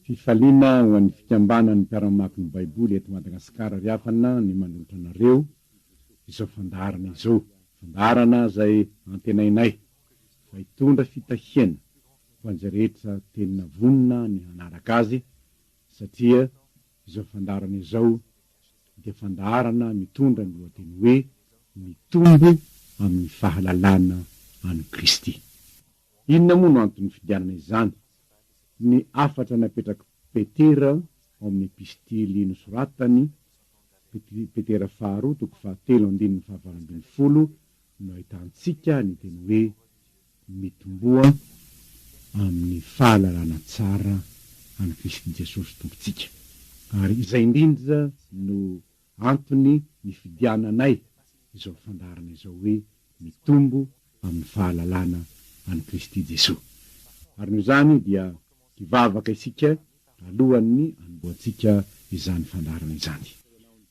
Fifaliana ho an'ny fikambanan'ny mpiara-mamaky ny Baiboly eto Madagasikara riafana ny manolotra anareo izao fandarana izao. Fandarana zay antenainay fa hitondra fitahiana ho an'izay rehetra tenina vonina ny hanaraka azy, satria izao fandarana izao dia fandarana mitondra ny lohateny hoe mitombo amin'ny fahalalana any Kristy. Inona moa no antony fidianana izany? Ny afatra napetraky Petera ao amin'ny epistily nosoratany Petera 2:7-7 no ahitantsika ny teny hoe mitomboa amin'ny fahalalana tsara any Kristy Jesosy tompontsika. Ary izay indrindra no antony ny fidiananay izao fandarana izao hoe mitombo amin'ny fahalalana any Kristy Jesosy. Ary noho izany dia hivavaka isika alohan'ny anboatsika izany fandarana izany.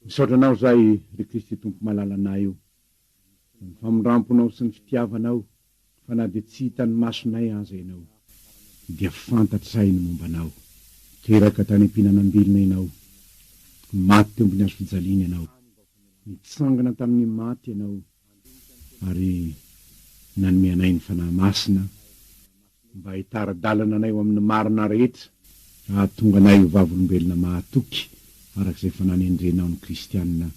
Misaotra anao zay ry Kristy tompo malalanay io, ny famondramponao sy ny fitiavanao, fa na dia tsy hitany masonay aza ianao dia fantatray ny mombanao. Teraka tany am-pihinanam-bilona ianao, maty teo ambony hazo fijaliana ianao, nitsangana tamin'ny maty ianao, ary nanome anay ny fanahy masina mba hitaradalana anay ho amin'ny marina rehetra, ahatonga anay ho vavolombelona mahatoky arak'izay fananendrenao ny kristianina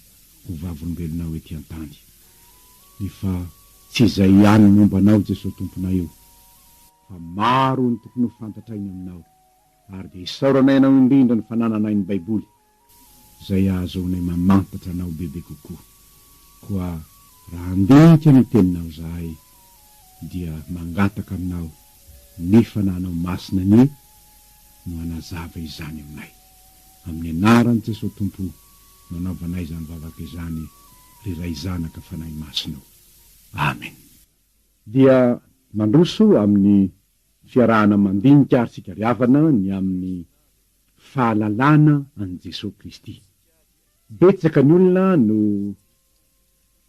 ho vavolombelonao ety an-tany. Efa tsy izay ihany mombanao Jesosy tomponay io, fa maro ny tokony ho fantatrainy aminao, ary dia isaoranay anao indrindra ny fanananay ny Baiboly, izay ahazoanay mamantatra anao bebe kokoa. Koa raha andinika ny teninao zahay dia mangataka aminao ny fananao masina ny no anazava izany aminay. Amin'ny anarany Jesosy tompo nanaovanay izany vavaka izany riray zanaka fanahy masinao. Amen. Dia mandroso amin'ny fiarahana mandinika ary sika riavana ny amin'ny fahalalana an' Jesosy Kristy. Betsaka ny olona no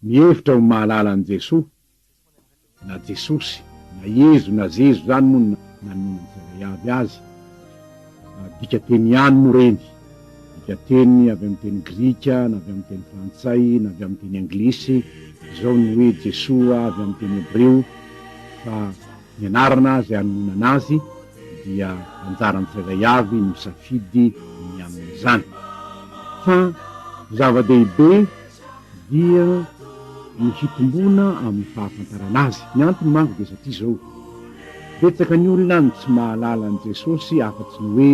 mihevitra ho mahalala an' Jesosy, na Jesosy, na Yezo, na Zezo zany moa nanonan'izay avy azy. Dika teny ihany moa reny, dika teny avy amin'ny teny grika, na avy amin'ny teny frantsay, na avy amin'ny teny anglisy, zao ny hoe Jesosy avy amin'ny teny hebreo, fa ny anarana zay anonana azy dia anjarany tsirairay avy ny misafidy ny amin'izany. Fa zava-dehibe dia ny fitombona amin'ny fahafantarana azy. Ny antony manko dia satria zao, betsaka ny olona ny tsy mahalala an' Jesosy afa-tsy ny hoe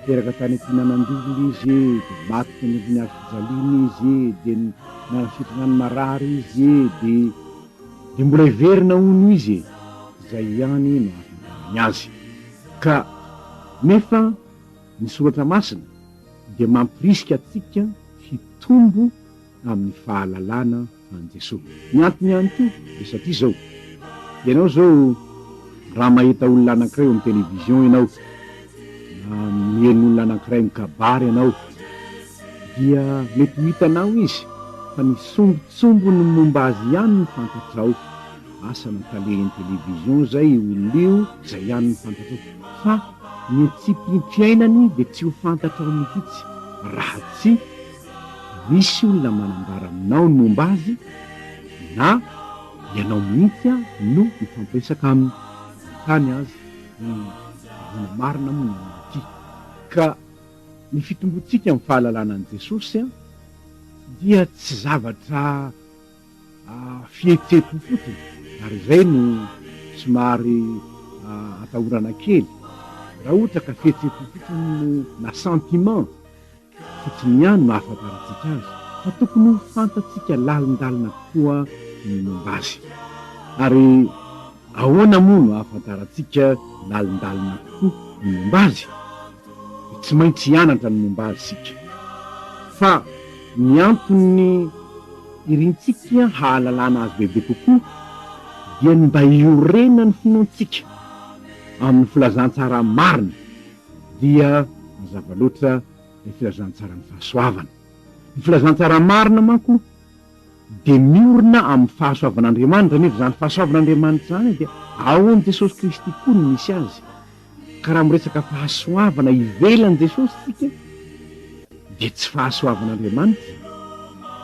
teraka tany am-pihinanam-bilia izy, dia maty teny ambony hazo fijaliana izy, dia nasitrana ny marary izy, dia mbola hiverina ono izy. Zay ihany no ahafantarany azy. Ka nefa ny soratra masina dia mampirisika atsika fitombo amin'ny fahalalana an' Jesosy. Ny antony ihany koa dia satria zao, ianao zao raha mahita olona anankiray amin'ny televizion ianao, na mihaino olona anankiray mikabary ianao, dia mety ho hitanao izy fa ny sombotsombony momba azy ihany ny fantatrao. Asa nankalehany televizion zay olona io, zay ihany ny fantatrao. Fa ny tsipim-piainany dia tsy ho fantatrao mihitsy raha tsy misy olona manambara aminao ny momba azy, na ianao mihitsy no mifampiresaka aminy. Tany azy ny marina moa ny ity. Ka ny fitombontsika amin'ny fahalalana an' Jesosy dia tsy zavatra fihetsepo fotsiny, ary izay no somary atahorana kely. Raha ohatra ka fihetsepo fotsiny na sentiment fotsiny ihany no ahafantarantsika azy, fa tokony ho fantatsika lalindalina koa ny momba azy. Ary ahoana moa no ahafantarantsika lalindalina koa ny momba azy? Tsy maintsy hianatra ny momba azy sika, fa ny antony irintsika hahalalana azy bebe kokoa dia ny mba hiorena ny finoantsika amin'ny filazantsara marina, dia mazava loatra ny filazantsara ny fahasoavana. Ny filazantsara marina manko dia miorina amin'ny fahasoavan'Andriamanitra, nefa zany fahasoavan'Andriamanitra zany dia ao an' Jesosy Kristy koa no misy azy. karaha miresaka fahasoavana ivelan' Jesosy tsika dia tsy fahasoavan'Andriamanitra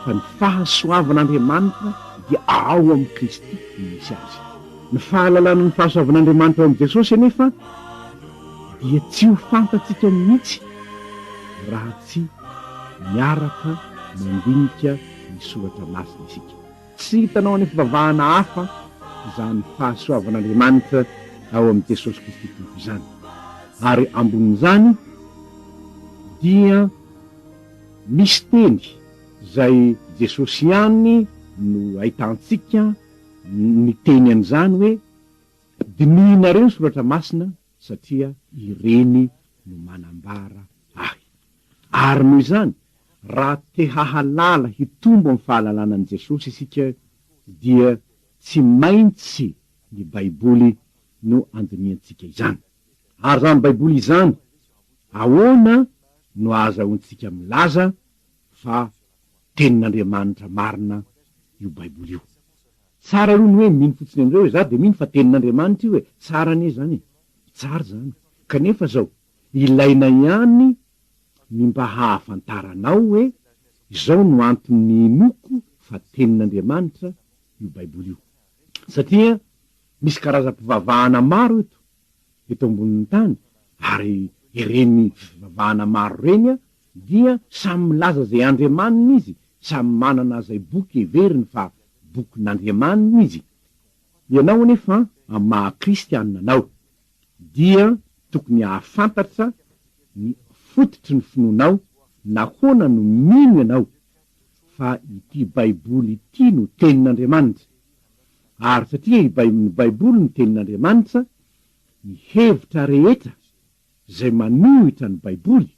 fa ny fahasoavan'Andriamanitra dia ao amin'ny Kristy no misy azy. Ny fahalalana ny fahasoavan'Andriamanitra ao amin'i Jesosy anefa dia tsy ho fantatsika mihitsy raha tsy miaraka mandinika ny soratra masina isika. Tsy hitanao any fivavahana hafa izany fahasoavan'Andriamanitra ao amin'i Jesosy Kristy tompo izany. Ary ambonin'izany dia misy teny izay Jesosy ihany no ahitantsika ny teny an'izany hoe dinihina soratra masina satria ireny no manambara ahy. Ary noho izany raha te hahalala hitombo amin'ny fahalalànan' Jesosy isika dia tsy maintsy ny Baiboly no andiniantsika izany. Ary zany Baiboly izany ahoana no azahoantsika milaza fa tenin'Andriamanitra marina io Baiboly io? Tsara aloha ny hoe mino fotsiny am'izay hoe za de mino fa tenin'Andriamanitra io e, tsara anie zany e, tsara zany. Kanefa zao ilaina ihany ny mba hahafantaranao hoe izao no antony inoko fa tenin'Andriamanitra io Baiboly io. Satria misy karazam-pivavahana maro eto ambonin'ny tany, ary ireny fivavahana maro reny dia samy milaza zay andriamanina izy, samy manana zay boky everiny fa bokin'Andriamanina izy. Ianao anefa amin'ny maha kristianina anao dia tokony hahafantatra ny fototry ny finoanao nahoana no mino ianao fa ity Baiboly ity no tenin'Andriamanitra. Ary satria ny Baiboly no tenin'Andriamanitra, ny hevitra rehetra zay manohitra ny Baiboly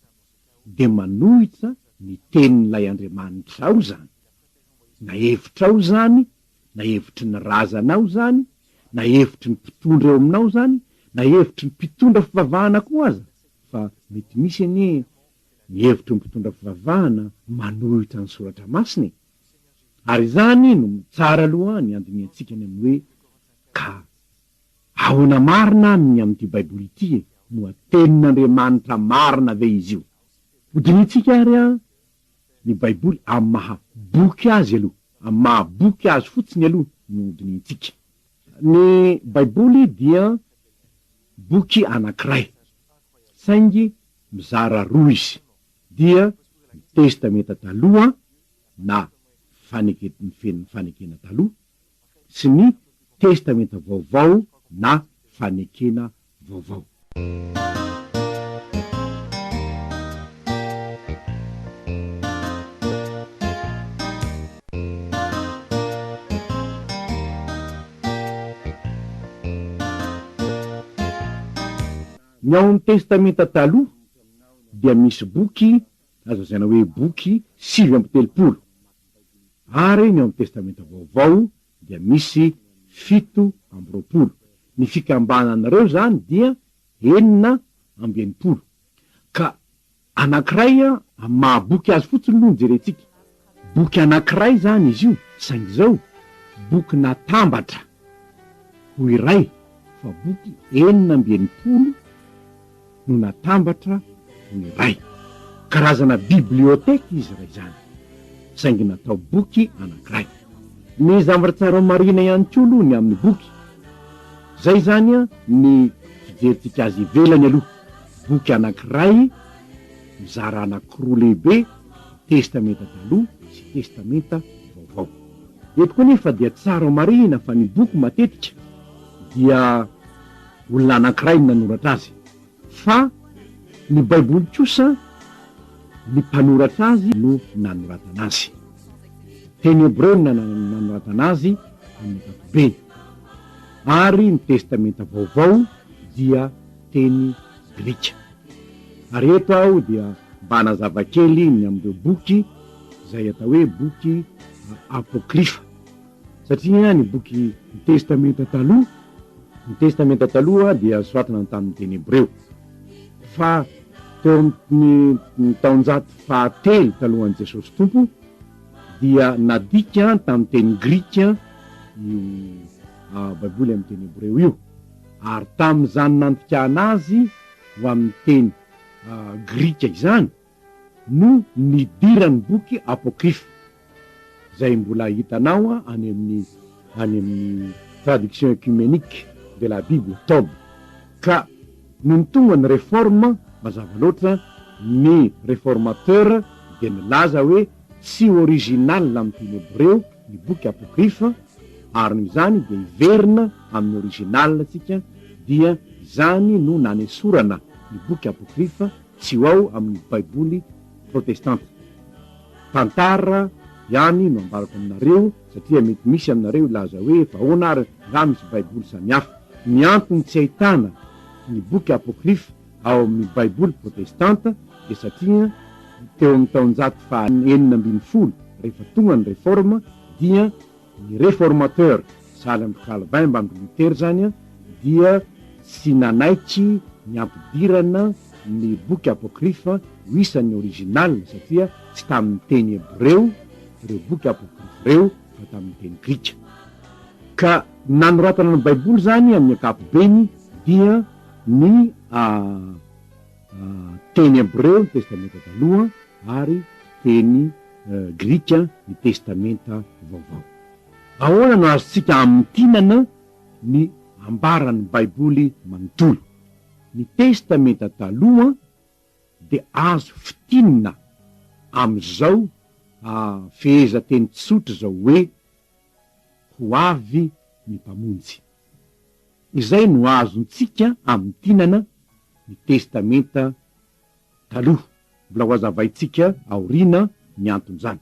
de manohitra ny tenin'ilay Andriamanitra ao zany. Na hevitra ao zany, na hevitry ny razanao zany, na hevitry ny mpitondra eo aminao zany, na hevitry ny mpitondra fivavahana koa aza, fa mety misy anie ny hevitry ny mpitondra fivavahana manohitra ny soratra masina. Ary zany no tsara aloha ny andiniantsika ny amin'ny hoe ka ahoana marina aminy amin'ity Baiboly ity e, moa tenin'Andriamanitra marina ve izy io? Hodinitsika ary ny Baiboly amin'ny maha boky azy aloha, amin'ny maha boky azy fotsiny aloha no hodinitsika. Ny Baiboly dia boky anankiray, saingy mizara roa izy, dia ny testamenta taloha na ny feniny fanekena taloha sy ny testamenta vaovao na fanekena vaovao. Ny ao amin'ny testamenta taloha dia misy boky azo zana hoe boky 7:30, ary ny ao amin'ny testamenta vaovao dia misy 7:20. Ny fikambananareo zany dia 9:80. Ka anankiray amin'ny maha boky azy fotsiny no jerentsika. Boky anankiray zany izy io, saingy zao boky natambatra ho iray, fa boky 9:80 no natambatra ho iray. Karazana biblioteka izy ray zany, saingy natao boky anankiray. Ny zavatra tsara marina ihany koa aloha ny amin'ny boky zay zany ny fijeritsika azy ivelany aloha. Boky anankiray mizara anankiroa lehibe, testamenta taloha sy testamenta vaovao. Eto koa nefa dia tsara marina fa ny boky matetika dia olona anankiray ny nanoratra azy, fa ny Baiboly kosa ny mpanoratra azy no nanoratana azy. Teny Hebreo no nanoratana azy amin'ny ankapobeny, ary ny testamenta vaovao dia teny Grika. Ary eto aho dia mba nazava kely ny amin'ireo boky zay atao hoe boky apokrifa, satria ny boky ny testamenta taloha dia soratana tamin'ny teny Hebreo, fa teo amin'ny taonjato fahatelo talohan'i Jesosy tompo dia nadika tamin'ny teny Grika io Baiboly amin'ny teny Hebreo io. Ary tamin'izany nantikana azy ho amin'ny teny grika izany no nidirany boky apôkrify zay mbola hitanao any amin'ny traduction œcuménique de la Bible Tob. Ka ny tonga ny réforme mazava loatra ny réformateur de milaza hoe tsy original amin'ny teny hébreu ny boky apôkrify ary n'izany de iverina amin'ny original tsika dia zany no nanesorana ny boky apôkrify tsy ho ao amin'ny baiboly protestante. Tantara ihany no ambarako aminareo satria mety misy aminareo laza hoe efa ahoana ary nga misy baiboly samihafa. Ny antony tsy ahitana ny boky apôkrify ao amin'ny baiboly protestante de satria teo amin'ny taonjato fa 910 rehefa tonga ny réforme dia ny réformateur sahala amin'ny Calvin mba amin'ny Luther zany dia tsy nanaitry ny ampidirana ny boky apôkrify ho isan'ny original satria tsy tamin'ny teny hébreu ireo boky apôkrify reo fa tamin'ny teny grika. Ka nanoratana ny baiboly zany amin'ny ankapobeny dia ny teny hébreu ny testamenta taloha ary teny grika ny testamenta vaovao. Ahoana no azontsika amintinana ny ambaran'ny baiboly manontolo? Ny testamenta taloha de azo fitinina am'izao feheza teny tsotra zao hoe ho avy ny mpamonjy. Izay no azontsika amintinana ny testamenta taloha. Mbola hoazavaitsika aorina ny anton'izany.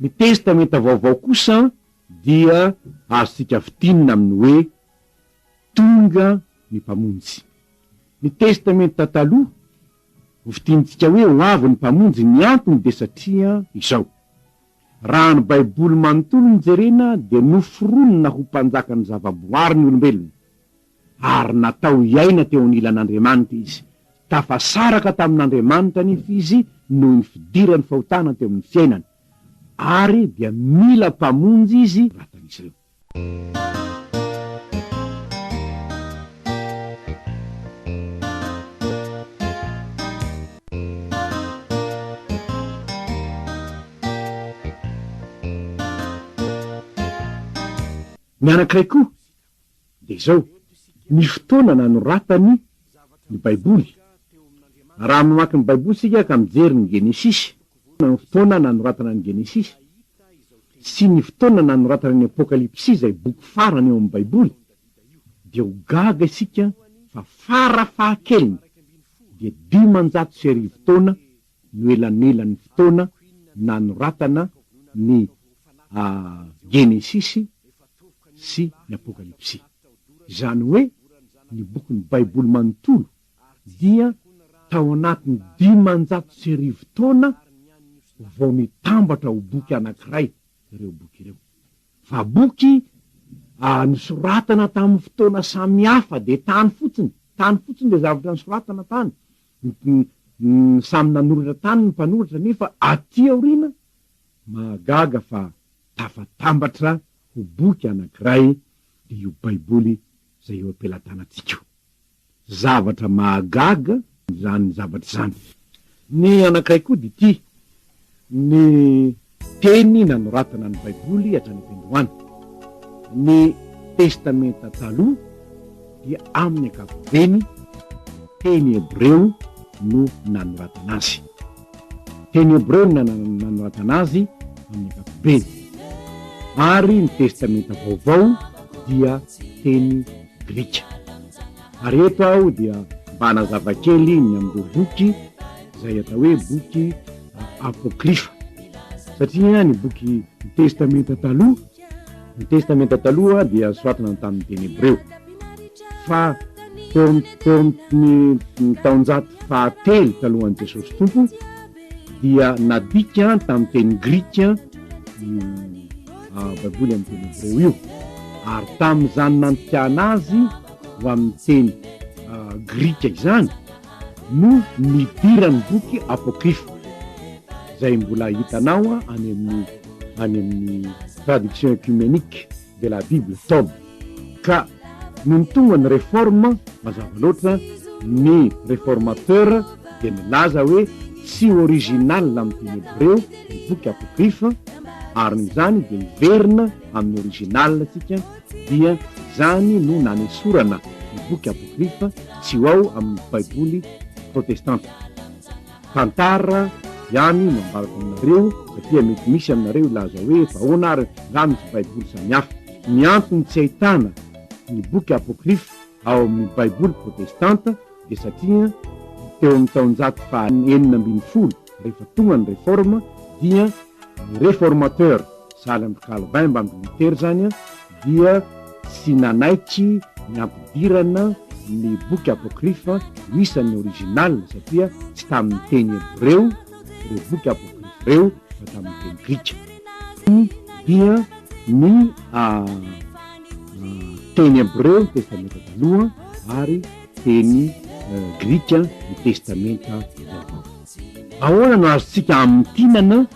Ny testamenta vaovao kosa dia azontsika fitinina amin'ny hoe tonga ny mpamonjy. Ny testamenta taloha ho fitinitsika hoe ho avy ny mpamonjy, ny antony de satria izao: raha ny baiboly manontolo ny jerena de noforonina ho mpanjaka ny zavaboary ny olombelona ary natao iaina teo anilan'Andriamanitra izy, tafasaraka tamin'Andriamanitra nefa izy noho ny fidirany fahotana teo amin'ny fiainany, ary dia mila mpamonjy izy ratan'izy ireo. Ny anankiray koa de zao: ny fotoana nanoratany ny baiboly. Raha mamaky ny baiboly sika ka mijery ny Genesis, ny fotoana nanoratana ny Genesis sy ny fotoana nanoratana ny Apokalipsy zay boky farany eo amin'ny baiboly, de ho gaga isika fa farafahakeliny de 500 taona no elanelan'ny fotoana nanoratana ny Genesis sy ny Apokalipsy. Zany hoe ny bokin'ny baiboly manontolo dia tao anatiny 500 taona vao nitambatra ho boky anankiray ireo boky ireo. Fa boky nisoratana tamin'ny fotoana samihafa de tany fotsiny le zavatra nisoratana tany, samy nanoratra tany ny mpanoratra, nefa aty aorina mahagaga fa tafatambatra ho boky anankiray de io baiboly zay eo ampelatanatsika. Zavatra mahagaga zany zavatra zany. Ny anankiray koa de ty ny teny nanoratana ny baiboly hatrany am-piandohany. Ny testamenta taloha dia amin'ny ankapobeny teny hébreu no nanoratana azy. Teny hébreu nanoratana azy amin'ny ankapobeny, ary ny testamenta vaovao dia teny grika. Ary eto aho dia mba hanazava-kely ny amin'ireo boky zay atao hoe boky apôkrify, satria ny boky ny testamenta taloha dia soratana tamin'ny teny hébreu, fa teo amin'ny taonjato fahatelo talohan'i Jesosy Tompo dia nadika tamin'ny teny grika baiboly amin'ny teny hébreu io, ary tamin'izany nantiana azy ho amin'ny teny grika izany no nidirany boky apôkrify zay mbola hitanao any amin'ny traduction œcuménique de la Bible Tob. Ka no tonga ny réforme mazava loatra ny réformateur dia milaza hoe tsy original amin'ny teny hebreo ny boky apôkrify ary zany dia iverina amin'ny original tsika dia zany no nanesorana ny boky apôkrify tsy ho ao amin'ny baiboly protestante. Tantara ihany mambaraka aminareo satria mety misy aminareo ilaza hoe fa ahoana ary nga misy baiboly samihafa. Ny antony tsy ahitana ny boky apôkrify ao amin'ny baiboly protestante dia satria teo amin'ny taonjato fa 970 rehefa tonga ny réforme dia ny réformateur sahala amin'ny Calvin mba amin'ny Luther zany dia tsy nanaitry ny ampidirana ny boky apôkrify isan'ny original satria tsy tamin'ny teny hebreo ireo boky apôkrify reo fa tamin'ny teny grika. Dia ny teny hebreo ny testamenta taloha ary teny grika ny testamenta vaovao. Ahoana no azontsika amintinana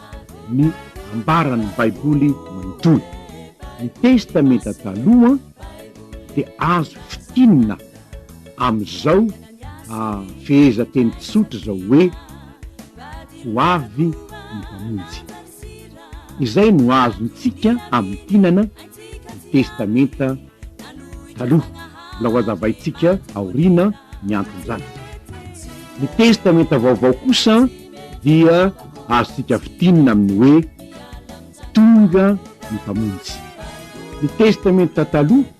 ny ambaran'ny baiboly manontolo? Ny testamenta taloha dia azo fitinina am'izao fehezanteny tsotra zao hoe ho avy ny mpamonjy. Izay no azontsika amintinana ny testamenta taloha. Mbola ho azavaitsika aoriana ny anton'izany. Ny testamenta vaovao kosa dia azontsika fitinina amin'ny hoe tonga ny mpamonjy. Ny testamenta taloha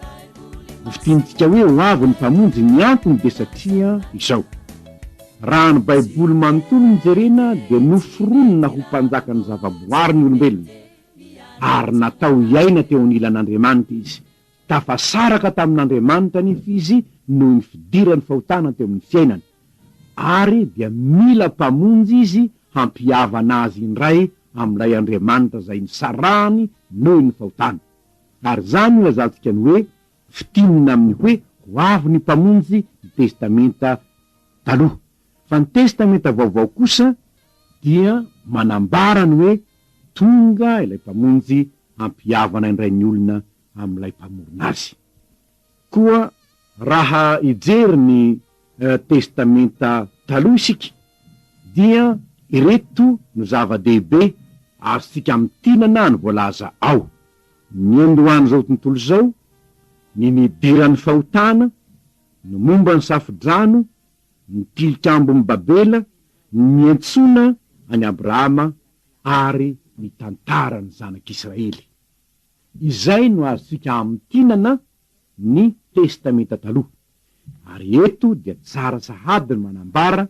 ny fitinitsika hoe ho avy ny mpamonjy, ny antony dia satria izao: raha ny baiboly manontolo ny jerena dia noforonina ho mpanjaka ny zavaboary ny olombelona ary natao iaina teo anilan'Andriamanitra izy. Tafasaraka tamin'Andriamanitra nefa izy noho ny fidirany fahotana teo amin'ny fiainany, ary dia mila mpamonjy izy hampiavana azy indray amin'ilay Andriamanitra zay nisarahany noho ny fahotana. Ary zany lazantsika ny hoe fitinina amin'ny hoe ho avy ny mpamonjy ny testamenta taloha. Fa ny testamenta vaovao kosa dia manambara ny hoe tonga ilay mpamonjy hampiavana indray ny olona amin'ilay mpamorona azy. Koa raha ijery ny testamenta taloha isika dia ireto no zava-dehibe azontsika amintinana ny voalaza ao: ny andohany zao tontolo zao, ny nidiran'ny fahotana, ny momba ny safidrano, ny tilikambon'ny Babela, ny antsona any Abrahama ary ny tantarany zanak'Israely. Izay no azontsika amintinana ny testamenta taloha. Ary eto dia tsara sahady ny manambara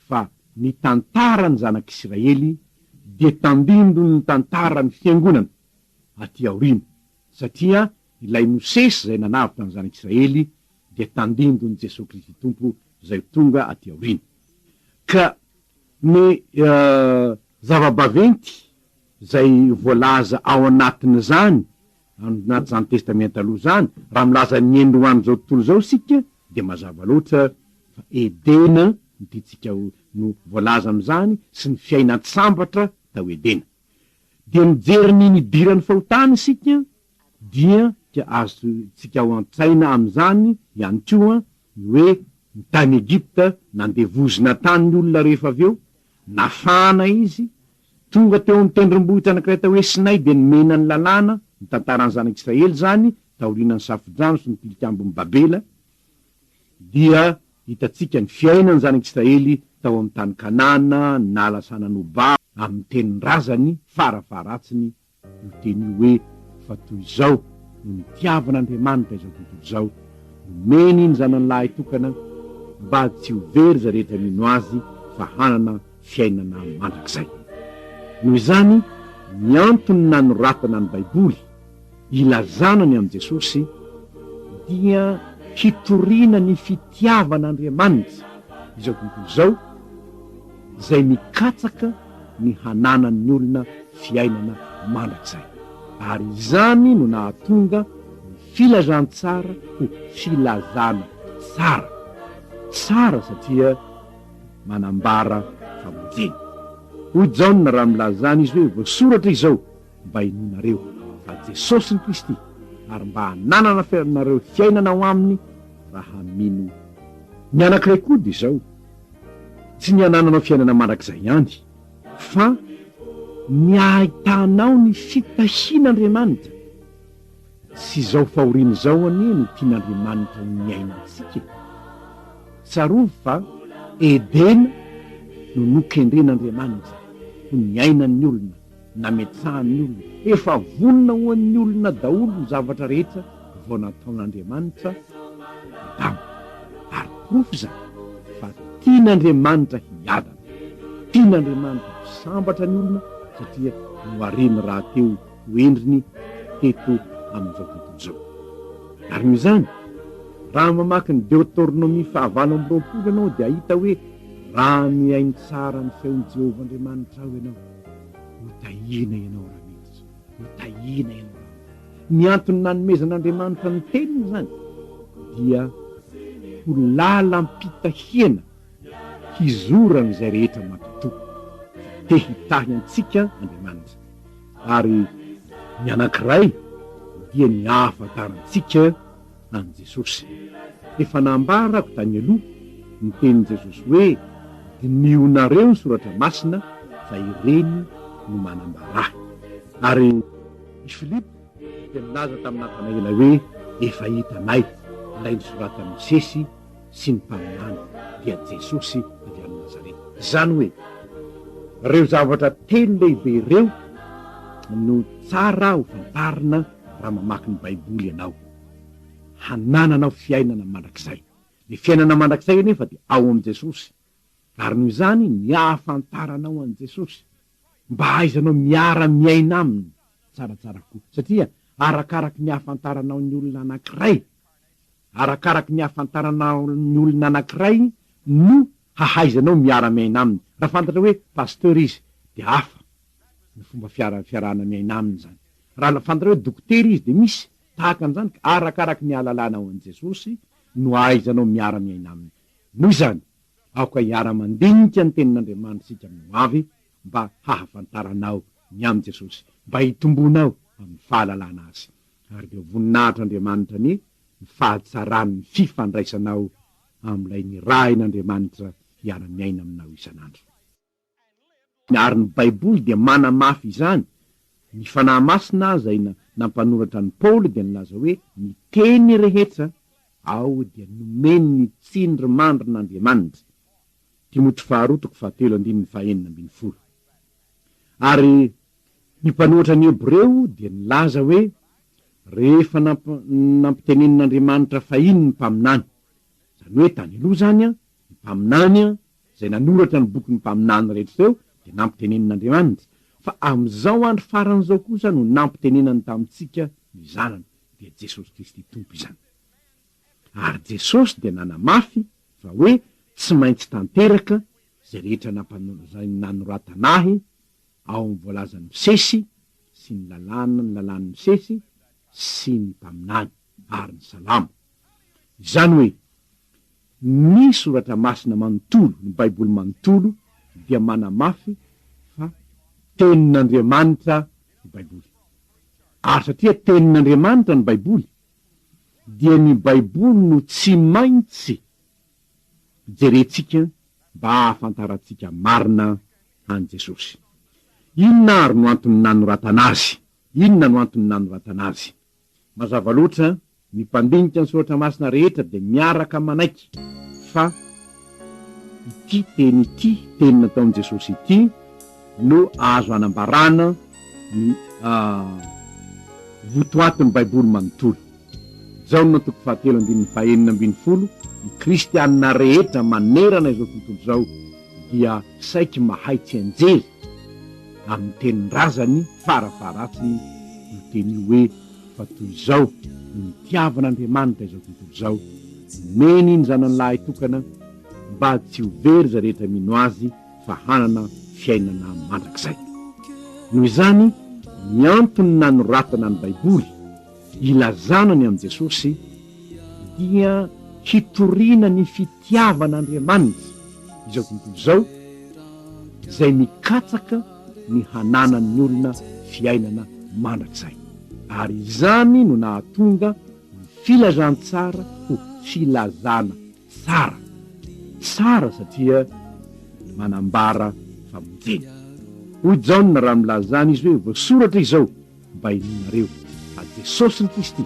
fa ny tantarany zanak'Israely dia tandindony ny tantarany fiangonana aty aoriana, satria ilay Mosesy zay nanavitra ny zanak'Israely dia tandindony Jesosy Kristy Tompo zay tonga aty aoriana. Ka ny zavabaventy zay voalaza ao anatiny zany, anaty zany testamenta aloha zany, raha milaza ny androany zao tontolo zao sika dia mazava loatra fa edena ny titsika no voalaza am'izany sy ny fiainantsambatra tao edena. Dia mijery ny nidiran'ny fahotana sika dia azo tsika ao an-tsaina am'izany ihany koa ny hoe ny tany Egypta nandevozina tany ny olona rehefa avy eo, nafana izy, tonga teo amin'ny tendrombohitra anankiray tao hoe Sinay dia nomena ny lalàna, ny tantarany zanak'Israely zany taorianany safidrano sy ny tilikambon'ny Babela. Dia hitatsika ny fiainany zanak'Israely tao amin'ny tany Kanana, nalasana Noba amin'ny tenin-drazany farafaratsiny io teny hoe fa toy izao no nitiavan'Andriamanitra izao tontolo izao, nomeny ny zanany lahy tokana mba tsy ho very za rehetra mino azy fa hanana fiainana mandrakizay. Noho izany ny antony nanoratana ny baiboly ilazanany amin'i Jesosy dia hitoriana ny fitiavan'Andriamanitra izao tontolo izao zay mikatsaka ny hananan'ny olona fiainana mandrakizay. Ary izany no nahatonga ny filazantsara ho filazana tsara. Tsara satria manambara famonjena. Hoy Jaona raha milazany izy hoe voasoratra izao mba hinonareo fa Jesosy ny Kristy, ary mba hananana nareo fiainana ao aminy raha mino Ny anankiray koa dia izao, tsy ny anananao fiainana mandrakizay ihany fa ny ahitanao ny fitahian'Andriamanitra sy izao fahoriana izao anie no tian'Andriamanitra ho miainantsika. Tsarovy fa Edena no nokendren'Andriamanitra ho miainan'ny olona, nametsahan'ny olona, efa vonona ho an'ny olona daholo ny zavatra rehetra vao nataon'Andriamanitra Adamo. Ary profo zany fa tian'Andriamanitra hiadana, tian'Andriamanitra ho sambatra ny olona satria no areny raha teo ho endriny teto amin'izao tontolo izao. Ary noho izany, raha mamaky ny Deutéronomie 7:20 ianao dia ahita hoe raha miainy tsara ny feon'i Jehovah Andriamanitra ao ianao, ho tahina ianao raha miditra, ho tahina ianao raha. Ny antony nanomezan'Andriamanitra ny teniny zany dia ho lalam-pitahiana hizorana izay rehetra matotoa, te hitahy antsika Andriamanitra. Ary ny anankiray dia ny ahafantarantsika an Jesosy. Efa nambarako tany aloha ny tenin' Jesosy hoe dinionnareo ny soratra masina fa ireny no manambarahy. Ary i Filipo dia milaza tamin'ny Natanaela hoe efa hitanay ilay nisorata Mosesy sy ny mpaminany dia Jesosy avy amin'ny Nazareta. Zany hoe reo zavatra telo lehibe ireo no tsara ho fantarina raha mamaky ny Baiboly ianao, hanananao fiainana mandrakizay. Ny fiainana mandrakizay anefa dia ao amin'i Jesosy. Ary noho izany ny ahafantaranao an Jesosy mba haizanao miara-miaina aminy tsaratsara koa, satria arakaraky ny ahafantaranao ny olona anankiray, arakaraky ny ahafantaranao ny olona anankiray no hahaizanao miara-miaina aminy. Raha fantatra hoe pasteur izy dia hafa ny fomba fiarahana miaina aminy zany. Raha fantatra hoe dokotera izy dia misy tahaka an'izany, arakaraky ny ahalalànao an Jesosy no hahaizanao miara-miaina aminy. Noho izany aoka hiara-mandinika ny tenin'Andriamanitra sika amin'ny avy mba hahafantaranao ny amin' Jesosy, mba hitombonao amin'ny fahalalàna azy. Ary dia voninahitr'Andriamanitra ny fahatsarany ny fifandraisanao amin'ilay ny rahin'Andriamanitra hiara-miaina aminao isan'andro. Ary ny Baiboly dia manamafy izany. Ny fanahy masina zay nampanoratra ny Paoly dia nilaza hoe ny teny rehetra ao dia nomeny ny tsindry mandrin'Andriamanitra. Timothy 2:7-9. Ary ny mpanoratra ny Hebreo dia nilaza hoe rehefa nampitenenin'Andriamanitra fahiny ny mpaminany, zany hoe tany aloha zany ny mpaminany zay nanoratra ny boky ny mpaminany rehetra teo dia nampitenenin'Andriamanitra. Fa amin'izao andro faran'izao kosa no nampitenenany tamintsika ny zanany dia Jesosy Kristy tompo izany. Ary Jesosy dia nanamafy fa hoe tsy maintsy tanteraka zay rehetra nanoratanahy ao amin'ny voalazan'ny Mosesy sy ny lalàn'ny Mosesy sy ny mpaminany ary ny salamo. Izany hoe ny soratra masina manontolo, ny Baiboly manontolo dia manamafy fa tenin'Andriamanitra ny Baiboly. Ary satria tenin'Andriamanitra ny Baiboly dia ny Baiboly no tsy maintsy jerentsika mba hahafantarantsika marina an Jesosy. Inona ary no antony nanoratana azy? Inona no antony nanoratana azy? Mazava loatra ny mpandinika ny soratra masina rehetra dia miaraka manaiky fa ity teny ity, teny nataon'i Jesosy ity no azo anambarana ny votoatin'ny Baiboly manontolo. Zao no 7:9-10. Ny kristianina rehetra manerana izao tontolo zao dia saiky mahay tsy anjery amin'ny tenin-drazany farafaratsy ny teny hoe fa toy izao ny tiavan'Andriamanitra izao tontolo zao, meny ny zanany lahy tokana mba tsy ho very za rehetra mino azy fa hanana fiainana mandrakizay. Noho izany ny antony nanoratana ny Baiboly ilazanany amin'i Jesosy dia hitoriana ny fitiavan'Andriamanitra izao tontolo zao zay mikatsaka ny hananan'ny olona fiainana mandrakizay. Ary izany no nahatonga ny filazantsara ho filazana tsara tsara satria manambara famonjena. Hoy Jaona raha milazany izy hoe voasoratra izao mba ininareo fa Jesosy ny Kristy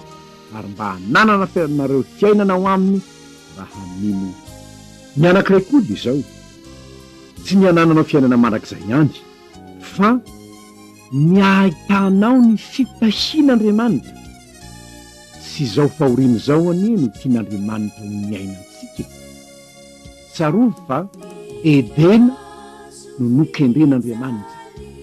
ary mba hananana nareo fiainana ao aminy raha mino. Ny anankiray koa dia izao, tsy ny hanananao fiainana mandrakizay ihany fa ny ahitanao ny fitahian'Andriamanitra. Sy izao fahoriana izao anie no tian'Andriamanitra ho miainantsika. Tsarovy fa Edena no nokendren'Andriamanitra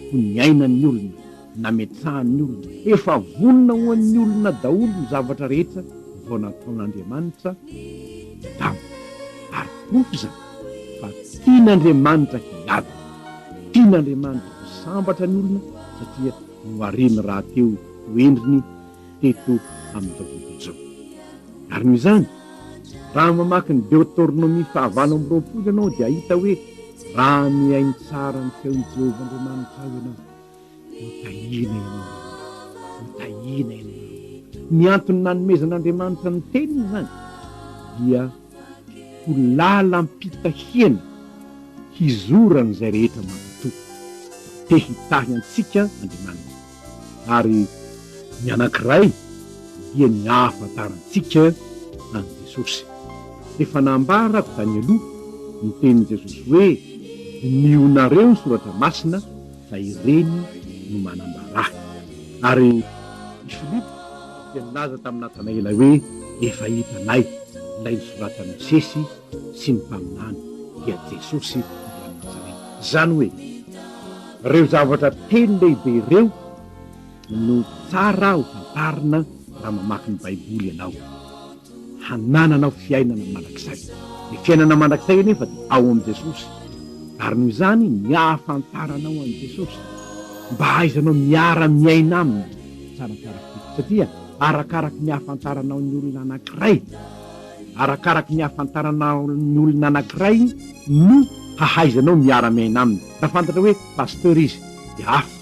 ho niainan'ny olona, nametrahan'ny olona. Efa vonona ho an'ny olona daholo ny zavatra rehetra vao nataon'Andriamanitra tamo. Ary profizany fa tian'Andriamanitra hiady, tian'Andriamanitra ho sambatra ny olona satria nohareny raha teo hoendriny teto amin'izao tontolo izao. Ary noho izany, raha mamaky ny Deutéronomie 7:20 ianao dia ahita hoe raha miainy tsara ny feon'i Jehovah Andriamanitra ao ianao, hotahina ianao, hotahina ianao. Ny antony nanomezan'Andriamanitra ny teniny izany dia ho lalam-pitahiana hizoran'izay rehetra mankatoa, te hitahy antsika Andriamanitra. Ary ny anankiray dia ny ahafantarantsika any Jesosy. Efa nambarako tany aloha ny tenin'i Jesosy hoe nionareo ny soratra masina fa ireny no manambarahy. Ary i Filipo dia nilaza tamin'ny Natanaela hoe efa hitanay ilay nisoratany Mosesy sy ny mpaminany dia Jesosy dia Nazareta. Zany hoe ireo zavatra telo lehibe ireo no tsara ho fantarina raha mamaky ny Baiboly ianao. Hanananao fiainana mandrakizay. Ny fiainana mandrakizay anefa dia ao amin'i Jesosy. Ary noho izany ny ahafantaranao an'i Jesosy mba haizanao miara-miaina aminy tsaratsara fito. Satria arakaraky ny ahafantaranao ny olona anankiray, arakaraky ny ahafantaranao ny olona anankiray no hahaizanao miara-miaina aminy. Raha fantatra hoe pasteur izy dia hafa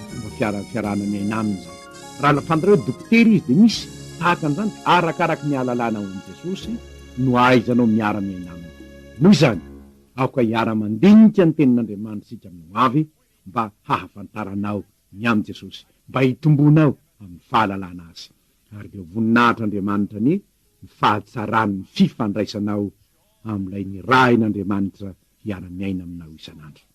fomba fiarahana miaina aminy zany. Raha fantatra hoe dokotera izy dia misy tahaka an'izany. Arakaraky ny ahalalana ao amin'i Jesosy no hahaizanao miara-miaina aminy. Noho izany aoka hiara-mandinika ny tenin'Andriamanitra sika amin'ny avy mba hahafantaranao ny amin'i Jesosy, mba hitombonao amin'ny fahalalana azy. Ary dia voninahitr'Andriamanitra ny fahatsarany ny fifandraisanao amin'ilay ny rahin'Andriamanitra hiara-miaina aminao isan'andro.